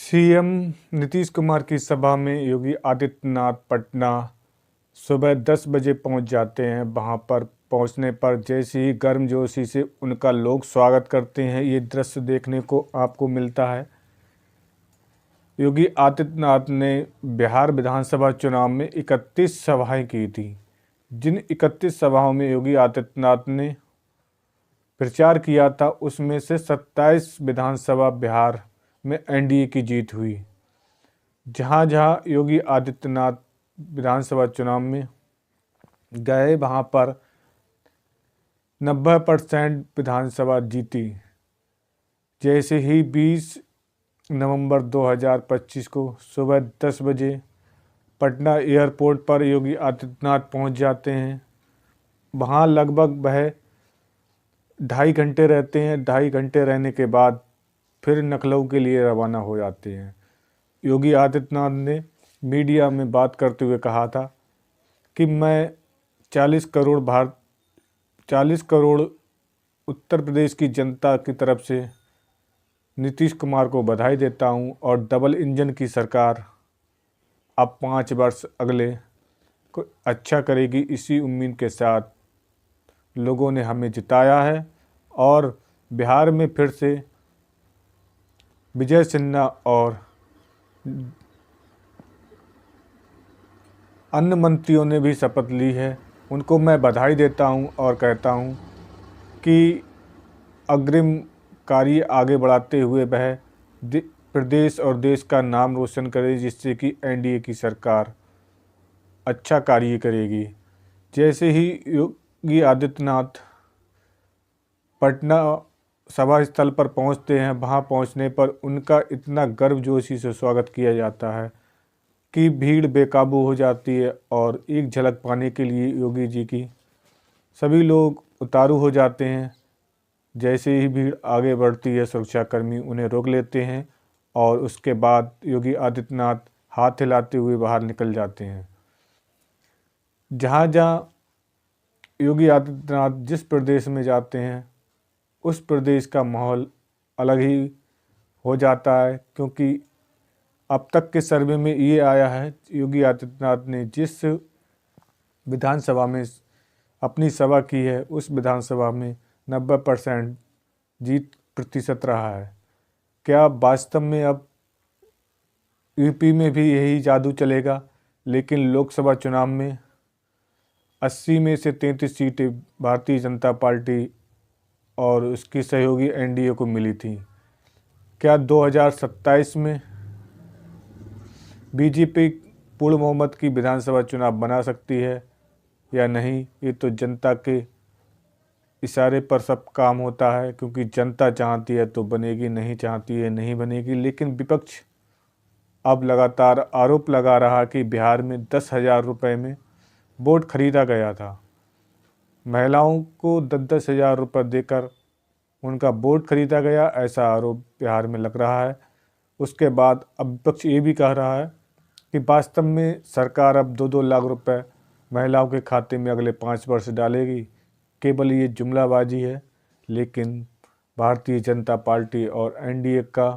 CM Nitish Kumar की सभा में योगी आदित्यनाथ पटना सुबह 10 बजे पहुंच जाते हैं। वहां पर पहुंचने पर जैसे ही गर्मजोशी से उनका लोग स्वागत करते हैं, ये दृश्य देखने को आपको मिलता है। योगी आदित्यनाथ ने बिहार विधानसभा चुनाव में 31 सभाएं की थी। जिन 31 सभाओं में योगी आदित्यनाथ ने प्रचार किया था, उसमें से 27 विधानसभा बिहार में एनडीए की जीत हुई। जहाँ जहाँ योगी आदित्यनाथ विधानसभा चुनाव में गए, वहाँ पर 90% विधानसभा जीती। जैसे ही 20 नवंबर 2025 को सुबह 10 बजे पटना एयरपोर्ट पर योगी आदित्यनाथ पहुँच जाते हैं। वहाँ लगभग वह 2.5 घंटे रहते हैं। 2.5 घंटे रहने के बाद फिर लखनऊ के लिए रवाना हो जाते हैं। योगी आदित्यनाथ ने मीडिया में बात करते हुए कहा था कि मैं 40 करोड़ उत्तर प्रदेश की जनता की तरफ से नीतीश कुमार को बधाई देता हूं और डबल इंजन की सरकार अब 5 वर्ष अगले को अच्छा करेगी। इसी उम्मीद के साथ लोगों ने हमें जिताया है और बिहार में फिर से विजय सिन्हा और अन्य मंत्रियों ने भी शपथ ली है। उनको मैं बधाई देता हूं और कहता हूं कि अग्रिम कार्य आगे बढ़ाते हुए वह प्रदेश और देश का नाम रोशन करे, जिससे कि एनडीए की सरकार अच्छा कार्य करेगी। जैसे ही योगी आदित्यनाथ पटना सभा स्थल पर पहुंचते हैं, वहां पहुंचने पर उनका इतना गर्मजोशी से स्वागत किया जाता है कि भीड़ बेकाबू हो जाती है और एक झलक पाने के लिए योगी जी की सभी लोग उतारू हो जाते हैं। जैसे ही भीड़ आगे बढ़ती है, सुरक्षाकर्मी उन्हें रोक लेते हैं और उसके बाद योगी आदित्यनाथ हाथ हिलाते हुए बाहर निकल जाते हैं। जहाँ जहाँ योगी आदित्यनाथ जिस प्रदेश में जाते हैं, उस प्रदेश का माहौल अलग ही हो जाता है, क्योंकि अब तक के सर्वे में ये आया है योगी आदित्यनाथ ने जिस विधानसभा में अपनी सभा की है, उस विधानसभा में 90% जीत प्रतिशत रहा है। क्या वास्तव में अब यूपी में भी यही जादू चलेगा? लेकिन लोकसभा चुनाव में 80 में से 33 सीटें भारतीय जनता पार्टी और उसकी सहयोगी एनडीए को मिली थी। क्या 2027 में बीजेपी पूर्ण बहुमत की विधानसभा चुनाव बना सकती है या नहीं? ये तो जनता के इशारे पर सब काम होता है, क्योंकि जनता चाहती है तो बनेगी, नहीं चाहती है नहीं बनेगी। लेकिन विपक्ष अब लगातार आरोप लगा रहा कि बिहार में 10,000 रुपये में वोट खरीदा गया था। महिलाओं को 10-10 हज़ार रुपये देकर उनका वोट खरीदा गया, ऐसा आरोप बिहार में लग रहा है। उसके बाद अब विपक्ष ये भी कह रहा है कि वास्तव में सरकार अब 2-2 लाख रुपए महिलाओं के खाते में अगले 5 वर्ष डालेगी। केवल ये जुमलाबाजी है, लेकिन भारतीय जनता पार्टी और एनडीए का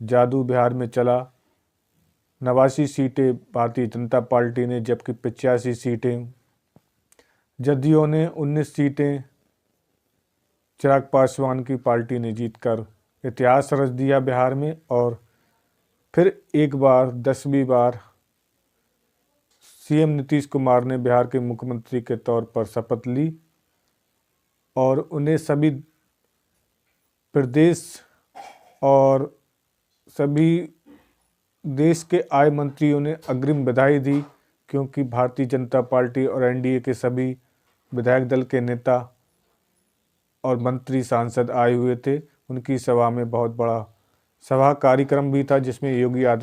जादू बिहार में चला। 89 सीटें भारतीय जनता पार्टी ने, जबकि 85 सीटें जदयू ने, 19 सीटें चिराग पासवान की पार्टी ने जीतकर इतिहास रच दिया बिहार में। और फिर एक बार 10वीं बार सीएम नीतीश कुमार ने बिहार के मुख्यमंत्री के तौर पर शपथ ली और उन्हें सभी प्रदेश और सभी देश के आए मंत्रियों ने अग्रिम बधाई दी, क्योंकि भारतीय जनता पार्टी और एनडीए के सभी विधायक दल के नेता और मंत्री सांसद आए हुए थे। उनकी सभा में बहुत बड़ा सभा कार्यक्रम भी था, जिसमें योगी आदित्यनाथ